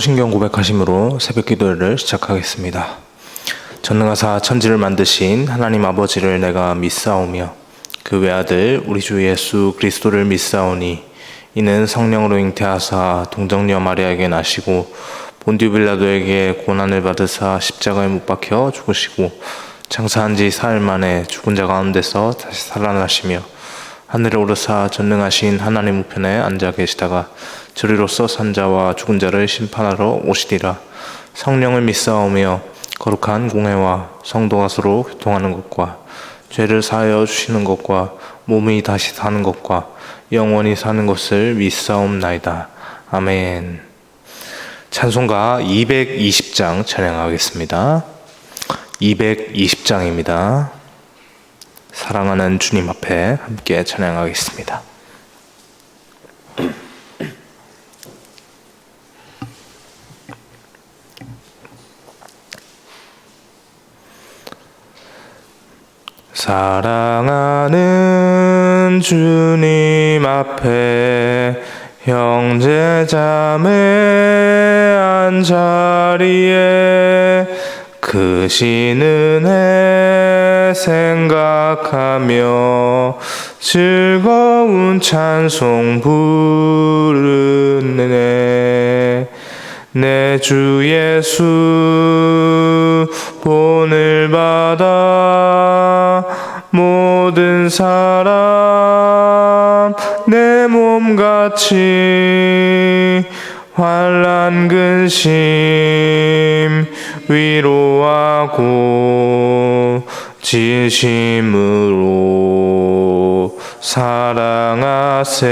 신경 고백하심으로 새벽 기도를 시작하겠습니다. 전능하사 천지를 만드신 하나님 아버지를 내가 믿사오며 그 외아들 우리 주 예수 그리스도를 믿사오니 이는 성령으로 잉태하사 동정녀 마리아에게 나시고 본디오 빌라도에게 고난을 받으사 십자가에 못 박혀 죽으시고 장사한 지 사흘 만에 죽은 자 가운데서 다시 살아나시며 하늘에 오르사 전능하신 하나님 우편에 앉아 계시다가 저리로서 산 자와 죽은 자를 심판하러 오시리라. 성령을 믿사오며 거룩한 공회와 성도가 서로 교통하는 것과 죄를 사하여 주시는 것과 몸이 다시 사는 것과 영원히 사는 것을 믿사옵나이다. 아멘. 찬송가 220장 찬양하겠습니다. 220장입니다. 사랑하는 주님 앞에 함께 찬양하겠습니다. 사랑하는 주님 앞에 형제 자매 한자리에 크신 은혜 생각하며 즐거운 찬송 부르네. 내 주 예수 본을 받아 모든 사람 내 몸같이 환난 근심 위로하고 진심으로 사랑하세.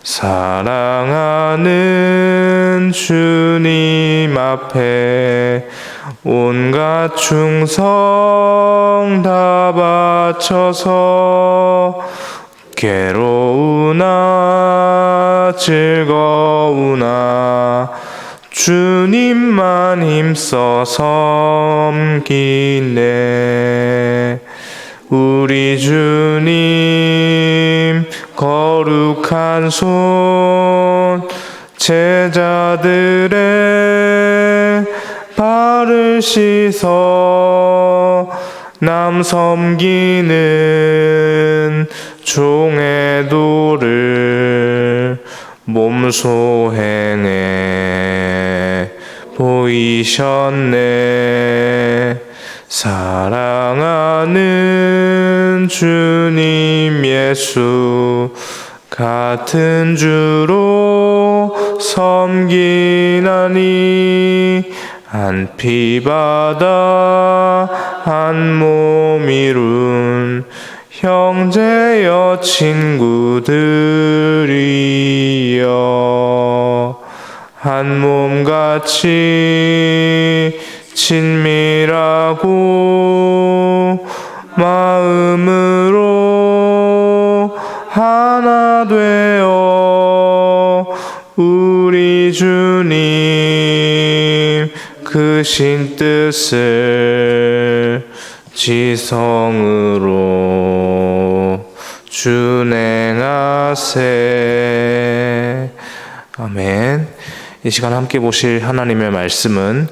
사랑하는 주님 앞에 온갖 충성 다 바쳐서 괴로우나 즐거우나 주님만 힘써 섬기네. 우리 주님 거룩한 손 제자들의 발을 씻어 남 섬기는 종의 도를 몸소 행해 보이셨네. 사랑하는 주님 예수 같은 주로 섬기나니 한 피 받아 한 몸 이룬 형제여 친구들이여 한 몸같이 친밀하고 마음으로 하나 되어 우리 주님 크신 뜻을 지성으로 준행하세. 아멘. 이 시간 함께 보실 하나님의 말씀은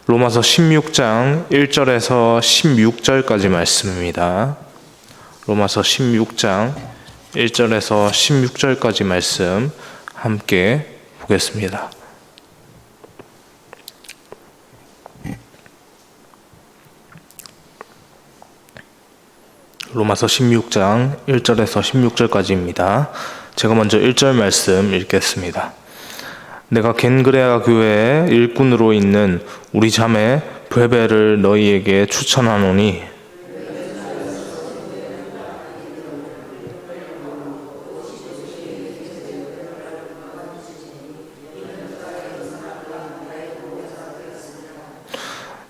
로마서 16장 1절에서 16절까지 말씀입니다. 로마서 16장 1절에서 16절까지 말씀 함께 보겠습니다. 로마서 16장 1절에서 16절까지입니다. 제가 먼저 1절 말씀 읽겠습니다. 내가 겐그레아 교회의 일꾼으로 있는 우리 자매 브레베를 너희에게 추천하노니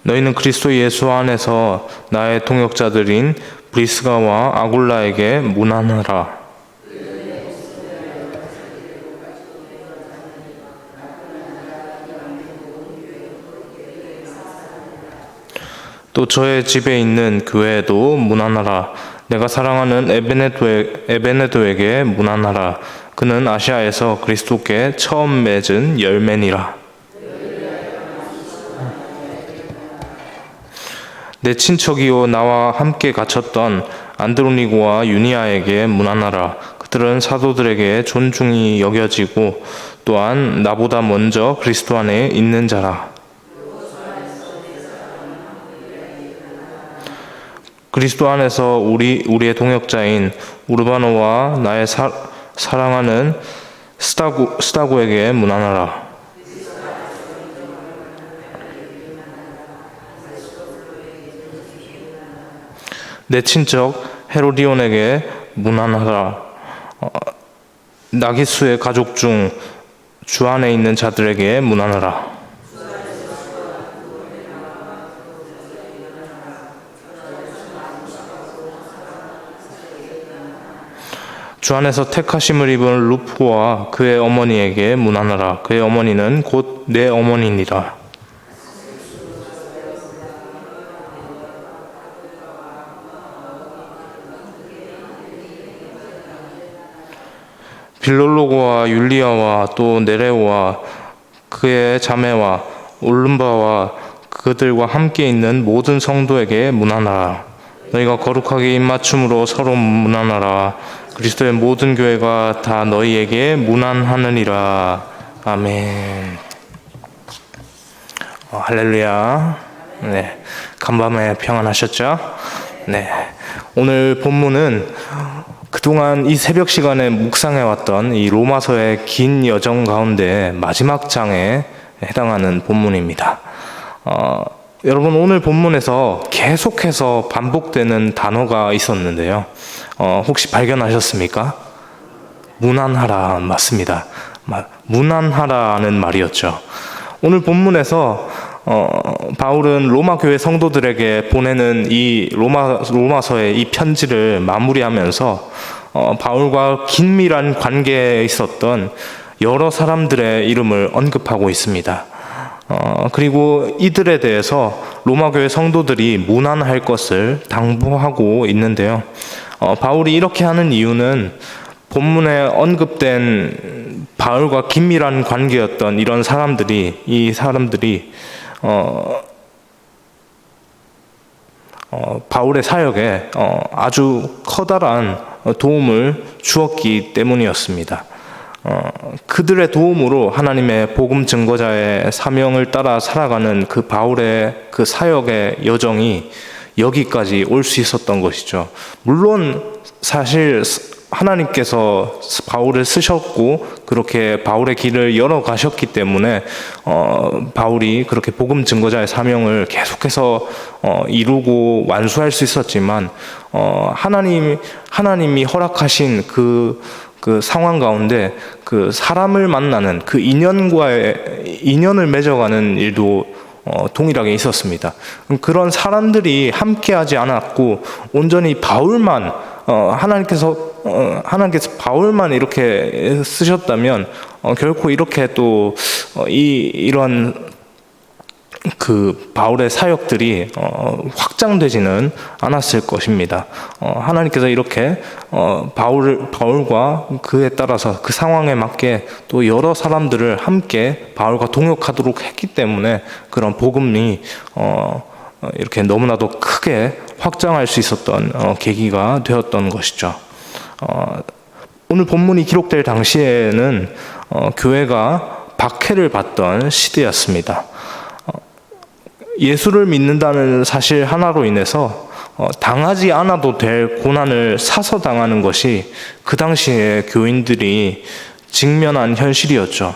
너희는 그리스도 예수 안에서 나의 동역자들인 브리스가와 아굴라에게 문안하라. 또 저의 집에 있는 교회에도 문안하라. 내가 사랑하는 에베네도에게 문안하라. 그는 아시아에서 그리스도께 처음 맺은 열매니라. 내 친척이요 나와 함께 갇혔던 안드로니고와 유니아에게 문안하라. 그들은 사도들에게 존중이 여겨지고 또한 나보다 먼저 그리스도 안에 있는 자라. 그리스도 안에서 우리의 동역자인 우르바노와 나의 사랑하는 스타고에게 문안하라. 내 친척 헤로디온에게 문안하라. 나기수의 가족 중 주 안에 있는 자들에게 문안하라. 주 안에서 택하심을 입은 루프와 그의 어머니에게 문안하라. 그의 어머니는 곧 내 어머니니라. 빌롤로고와 율리아와 또 네레오와 그의 자매와 올름바와 그들과 함께 있는 모든 성도에게 문안하라. 너희가 거룩하게 입맞춤으로 서로 문안하라. 그리스도의 모든 교회가 다 너희에게 문안하느니라. 아멘. 할렐루야. 네, 간밤에 평안하셨죠? 네, 오늘 본문은 그동안 이 새벽 시간에 묵상해왔던 이 로마서의 긴 여정 가운데 마지막 장에 해당하는 본문입니다. 여러분, 오늘 본문에서 계속해서 반복되는 단어가 있었는데요. 혹시 발견하셨습니까? 문안하라, 맞습니다. 문안하라는 말이었죠. 오늘 본문에서 바울은 로마 교회 성도들에게 보내는 이 로마서의 이 편지를 마무리하면서 바울과 긴밀한 관계에 있었던 여러 사람들의 이름을 언급하고 있습니다. 그리고 이들에 대해서 로마 교회 성도들이 문안할 것을 당부하고 있는데요. 바울이 이렇게 하는 이유는 본문에 언급된 바울과 긴밀한 관계였던 이 사람들이 바울의 사역에 아주 커다란 도움을 주었기 때문이었습니다. 그들의 도움으로 하나님의 복음 증거자의 사명을 따라 살아가는 그 바울의 그 사역의 여정이 여기까지 올 수 있었던 것이죠. 물론 사실 하나님께서 바울을 쓰셨고 그렇게 바울의 길을 열어가셨기 때문에 바울이 그렇게 복음 증거자의 사명을 계속해서 이루고 완수할 수 있었지만 하나님이 허락하신 그 상황 가운데 그 사람을 만나는 그 인연을 맺어가는 일도 동일하게 있었습니다. 그런 사람들이 함께하지 않았고 온전히 바울만 하나님께서 바울만 이렇게 쓰셨다면 결코 이렇게 또 이런 그 바울의 사역들이 확장되지는 않았을 것입니다. 하나님께서 이렇게 바울과 그에 따라서 그 상황에 맞게 또 여러 사람들을 함께 바울과 동역하도록 했기 때문에 그런 복음이 이렇게 너무나도 크게 확장할 수 있었던 계기가 되었던 것이죠. 오늘 본문이 기록될 당시에는 교회가 박해를 받던 시대였습니다. 예수를 믿는다는 사실 하나로 인해서 당하지 않아도 될 고난을 사서 당하는 것이 그 당시에 교인들이 직면한 현실이었죠.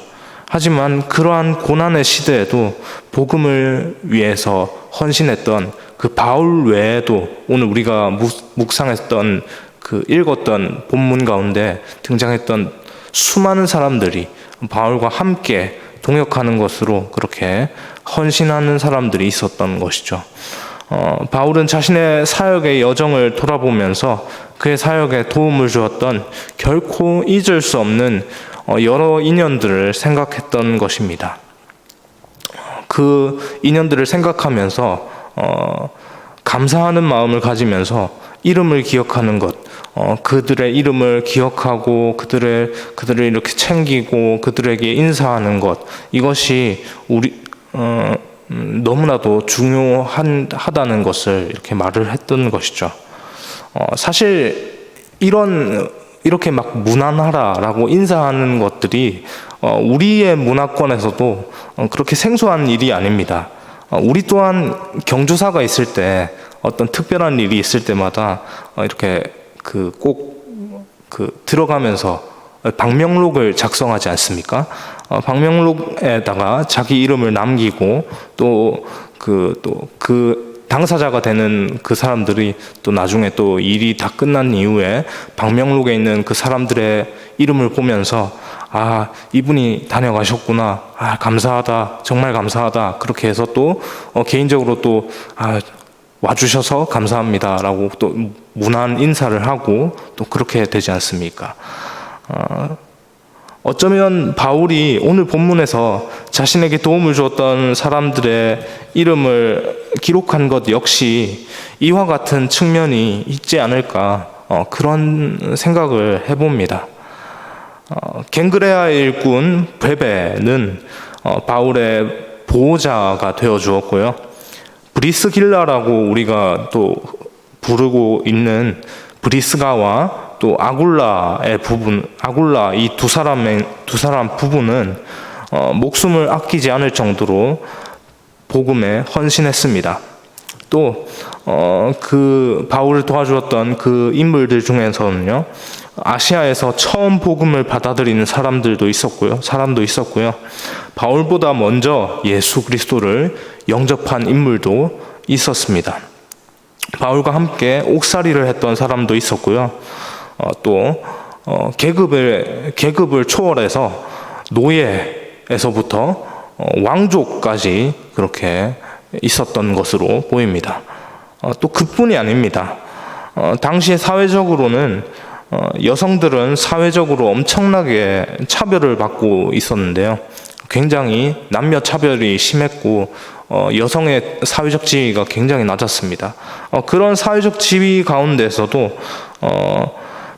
하지만 그러한 고난의 시대에도 복음을 위해서 헌신했던 그 바울 외에도 오늘 우리가 묵상했던 읽었던 본문 가운데 등장했던 수많은 사람들이 바울과 함께 동역하는 것으로 그렇게 헌신하는 사람들이 있었던 것이죠. 바울은 자신의 사역의 여정을 돌아보면서 그의 사역에 도움을 주었던 결코 잊을 수 없는 여러 인연들을 생각했던 것입니다. 그 인연들을 생각하면서 감사하는 마음을 가지면서 이름을 기억하는 것, 그들의 이름을 기억하고 그들을 이렇게 챙기고 그들에게 인사하는 것, 이것이 너무나도 중요하다는 것을 이렇게 말을 했던 것이죠. 사실 이렇게 막 무난하라라고 인사하는 것들이 우리의 문화권에서도 그렇게 생소한 일이 아닙니다. 우리 또한 경조사가 있을 때, 어떤 특별한 일이 있을 때마다 이렇게 꼭 들어가면서 방명록을 작성하지 않습니까? 방명록에다가 자기 이름을 남기고 또 당사자가 되는 그 사람들이 또 나중에 또 일이 다 끝난 이후에 방명록에 있는 그 사람들의 이름을 보면서 이분이 다녀가셨구나. 감사하다. 정말 감사하다. 그렇게 해서 또 개인적으로 또 와주셔서 감사합니다라고 또 문안 인사를 하고 또 그렇게 되지 않습니까? 어쩌면 바울이 오늘 본문에서 자신에게 도움을 주었던 사람들의 이름을 기록한 것 역시 이와 같은 측면이 있지 않을까, 그런 생각을 해봅니다. 갱그레아의 일꾼 베베는 바울의 보호자가 되어 주었고요. 브리스길라라고 우리가 또 부르고 있는 브리스가와 또 아굴라 이 두 사람 부부는 목숨을 아끼지 않을 정도로 복음에 헌신했습니다. 또 그 바울을 도와주었던 그 인물들 중에서는요, 아시아에서 처음 복음을 받아들이는 사람도 있었고요. 바울보다 먼저 예수 그리스도를 영접한 인물도 있었습니다. 바울과 함께 옥살이를 했던 사람도 있었고요. 또 계급을 초월해서 노예에서부터 왕족까지 그렇게 있었던 것으로 보입니다. 또 그뿐이 아닙니다. 당시에 사회적으로는 여성들은 사회적으로 엄청나게 차별을 받고 있었는데요. 굉장히 남녀 차별이 심했고 여성의 사회적 지위가 굉장히 낮았습니다. 그런 사회적 지위 가운데서도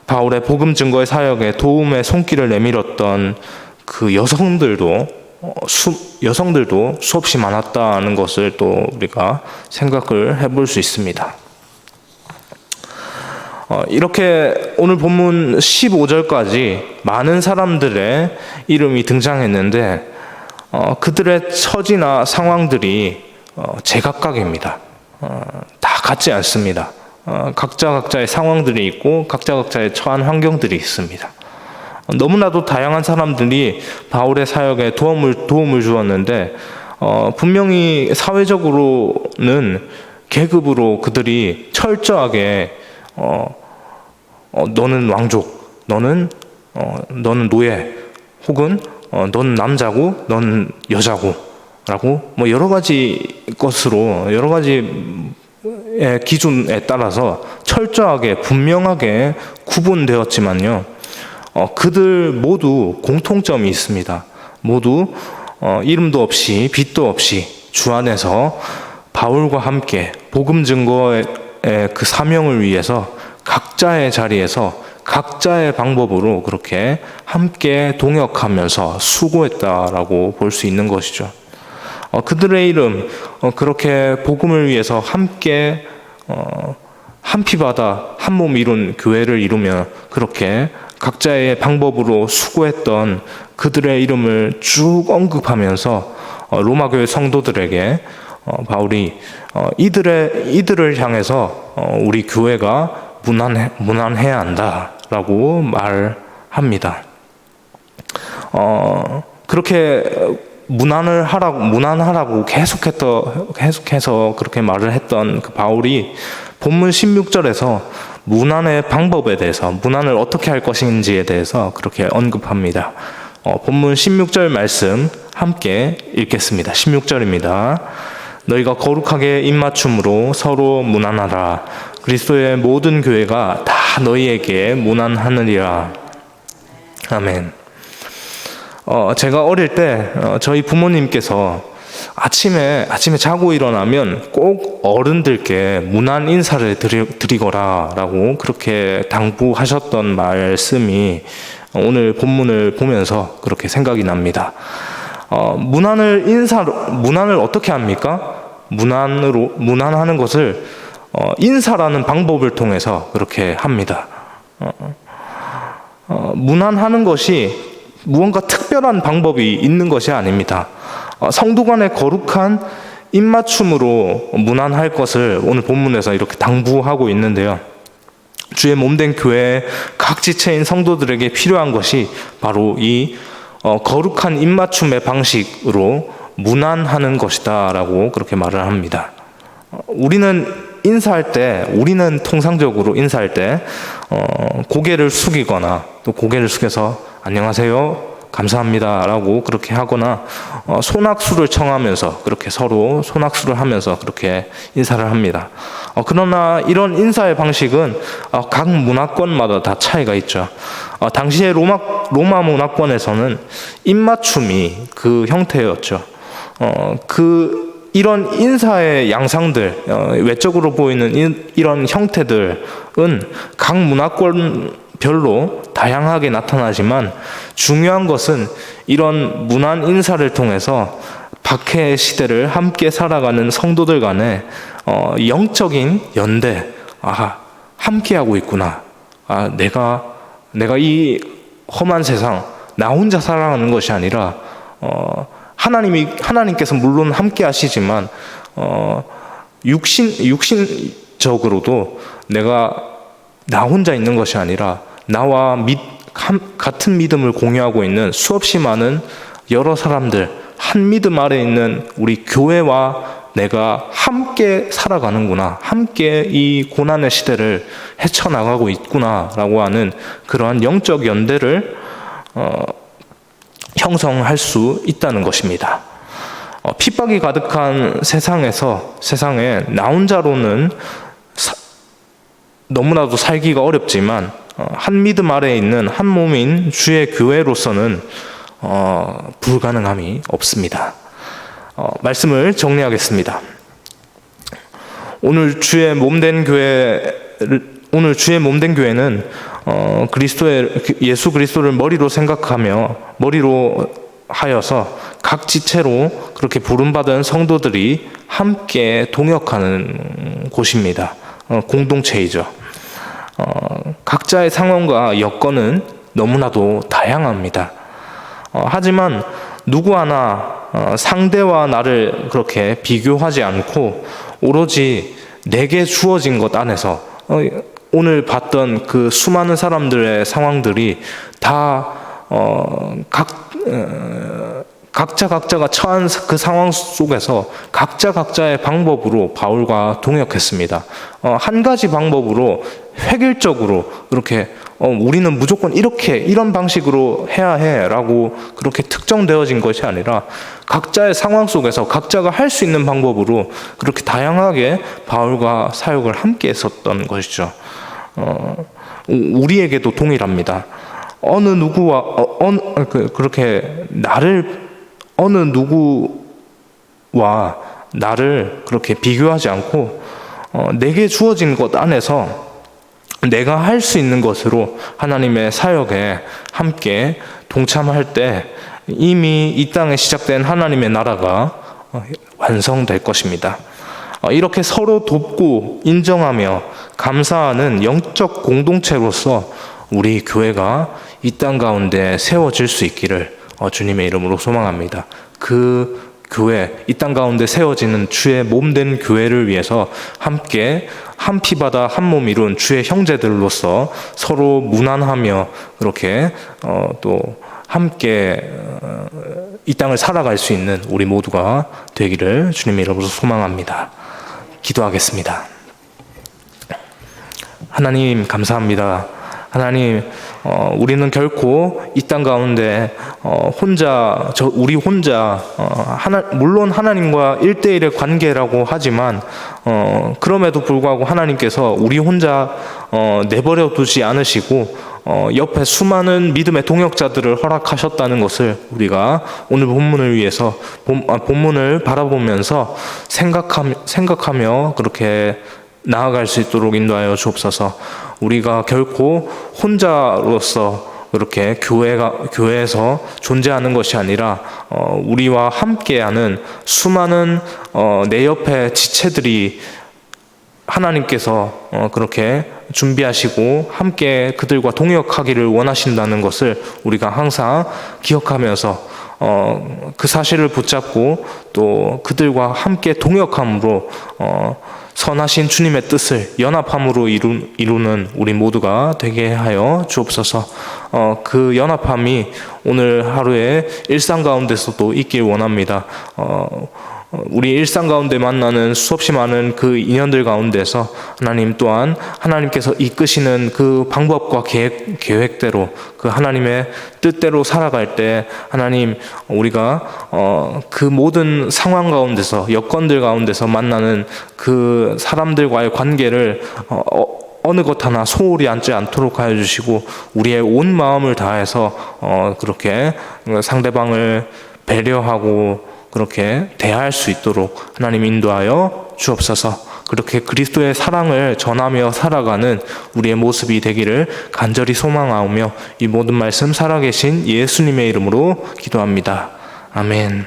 바울의 복음 증거의 사역에 도움의 손길을 내밀었던 그 여성들도 수없이 많았다는 것을 또 우리가 생각을 해볼 수 있습니다. 이렇게 오늘 본문 15절까지 많은 사람들의 이름이 등장했는데 그들의 처지나 상황들이 제각각입니다. 다 같지 않습니다. 각자의 상황들이 있고 각자의 처한 환경들이 있습니다. 너무나도 다양한 사람들이 바울의 사역에 도움을 주었는데 분명히 사회적으로는 계급으로 그들이 철저하게 너는 왕족, 너는 노예, 혹은 너는 남자고 너는 여자고 라고 여러 가지 기준에 따라서 철저하게 분명하게 구분되었지만요, 그들 모두 공통점이 있습니다. 모두 이름도 없이 빛도 없이 주 안에서 바울과 함께 복음 증거의 그 사명을 위해서 각자의 자리에서 각자의 방법으로 그렇게 함께 동역하면서 수고했다라고 볼 수 있는 것이죠. 그들의 이름, 그렇게 복음을 위해서 함께 한 피바다 한 몸 이룬 교회를 이루며 그렇게 각자의 방법으로 수고했던 그들의 이름을 쭉 언급하면서 로마 교회 성도들에게 바울이 이들을 향해서 우리 교회가 무난해야 한다라고 말합니다. 그렇게 무난하라고 계속해서 그렇게 말을 했던 그 바울이 본문 16절에서 문안의 방법에 대해서, 문안을 어떻게 할 것인지에 대해서 그렇게 언급합니다. 본문 16절 말씀 함께 읽겠습니다. 16절입니다. 너희가 거룩하게 입맞춤으로 서로 문안하라. 그리스도의 모든 교회가 다 너희에게 문안하느니라. 아멘. 제가 어릴 때 저희 부모님께서 아침에 자고 일어나면 꼭 어른들께 문안 인사를 드리거라라고 그렇게 당부하셨던 말씀이 오늘 본문을 보면서 그렇게 생각이 납니다. 문안을 어떻게 합니까? 문안하는 것을 인사라는 방법을 통해서 그렇게 합니다. 문안하는 것이 무언가 특별한 방법이 있는 것이 아닙니다. 성도 간의 거룩한 입맞춤으로 문안할 것을 오늘 본문에서 이렇게 당부하고 있는데요. 주의 몸된 교회 각 지체인 성도들에게 필요한 것이 바로 이 거룩한 입맞춤의 방식으로 문안하는 것이다 라고 그렇게 말을 합니다. 우리는 통상적으로 인사할 때 고개를 숙이거나 또 고개를 숙여서 안녕하세요, 감사합니다 라고 그렇게 하거나 손악수를 청하면서 그렇게 서로 손악수를 하면서 그렇게 인사를 합니다. 그러나 이런 인사의 방식은 각 문화권마다 다 차이가 있죠. 당시의 로마 문화권에서는 입맞춤이 그 형태였죠. 이런 인사의 양상들, 외적으로 보이는 이런 형태들은 각 문화권별로 다양하게 나타나지만 중요한 것은 이런 문안 인사를 통해서 박해의 시대를 함께 살아가는 성도들 간의 영적인 연대, 함께하고 있구나. 내가 이 험한 세상 나 혼자 살아가는 것이 아니라 하나님께서 물론 함께 하시지만 육신적으로도 내가 나 혼자 있는 것이 아니라 나와 같은 믿음을 공유하고 있는 수없이 많은 여러 사람들, 한 믿음 아래 있는 우리 교회와 내가 함께 살아가는구나, 함께 이 고난의 시대를 헤쳐나가고 있구나라고 하는 그러한 영적 연대를 형성할 수 있다는 것입니다. 핍박이 가득한 세상에 나 혼자로는 너무나도 살기가 어렵지만 한 믿음 아래에 있는 한 몸인 주의 교회로서는 불가능함이 없습니다. 말씀을 정리하겠습니다. 오늘 주의 몸된 교회는 예수 그리스도를 머리로 하여서 각 지체로 그렇게 부름받은 성도들이 함께 동역하는 곳입니다. 공동체이죠. 각자의 상황과 여건은 너무나도 다양합니다. 하지만 누구 하나 상대와 나를 그렇게 비교하지 않고 오로지 내게 주어진 것 안에서 오늘 봤던 그 수많은 사람들의 상황들이 다 각자가 처한 그 상황 속에서 각자의 방법으로 바울과 동역했습니다. 한 가지 방법으로 획일적으로 그렇게 우리는 무조건 이런 방식으로 해야 해라고 그렇게 특정되어진 것이 아니라 각자의 상황 속에서 각자가 할 수 있는 방법으로 그렇게 다양하게 바울과 사역을 함께 했었던 것이죠. 우리에게도 동일합니다. 어느 누구와 나를 그렇게 비교하지 않고 내게 주어진 것 안에서 내가 할 수 있는 것으로 하나님의 사역에 함께 동참할 때 이미 이 땅에 시작된 하나님의 나라가 완성될 것입니다. 이렇게 서로 돕고 인정하며 감사하는 영적 공동체로서 우리 교회가 이 땅 가운데 세워질 수 있기를 주님의 이름으로 소망합니다. 그 교회, 이 땅 가운데 세워지는 주의 몸된 교회를 위해서 함께 한 피바다 한 몸 이룬 주의 형제들로서 서로 문안하며 그렇게 또 함께 이 땅을 살아갈 수 있는 우리 모두가 되기를 주님의 이름으로 소망합니다. 기도하겠습니다. 하나님 감사합니다. 하나님, 우리는 결코 이 땅 가운데 우리 혼자 물론 하나님과 1대1의 관계라고 하지만 그럼에도 불구하고 하나님께서 우리 혼자 내버려 두지 않으시고 옆에 수많은 믿음의 동역자들을 허락하셨다는 것을 우리가 오늘 본문을 위해서 본문을 바라보면서 생각하며 그렇게 나아갈 수 있도록 인도하여 주옵소서. 우리가 결코 혼자로서 그렇게 교회에서 존재하는 것이 아니라 우리와 함께하는 수많은 내 옆에 지체들이 하나님께서 그렇게 준비하시고 함께 그들과 동역하기를 원하신다는 것을 우리가 항상 기억하면서 그 사실을 붙잡고 또 그들과 함께 동역함으로 선하신 주님의 뜻을 연합함으로 이루는 우리 모두가 되게 하여 주옵소서. 그 연합함이 오늘 하루의 일상 가운데서도 있길 원합니다. 우리 일상 가운데 만나는 수없이 많은 그 인연들 가운데서 하나님 또한 하나님께서 이끄시는 그 방법과 계획대로 그 하나님의 뜻대로 살아갈 때 하나님 우리가 그 모든 상황 가운데서 여건들 가운데서 만나는 그 사람들과의 관계를 어느 것 하나 소홀히 앉지 않도록 하여 주시고 우리의 온 마음을 다해서 그렇게 상대방을 배려하고 그렇게 대할 수 있도록 하나님 인도하여 주옵소서. 그렇게 그리스도의 사랑을 전하며 살아가는 우리의 모습이 되기를 간절히 소망하오며 이 모든 말씀 살아계신 예수님의 이름으로 기도합니다. 아멘.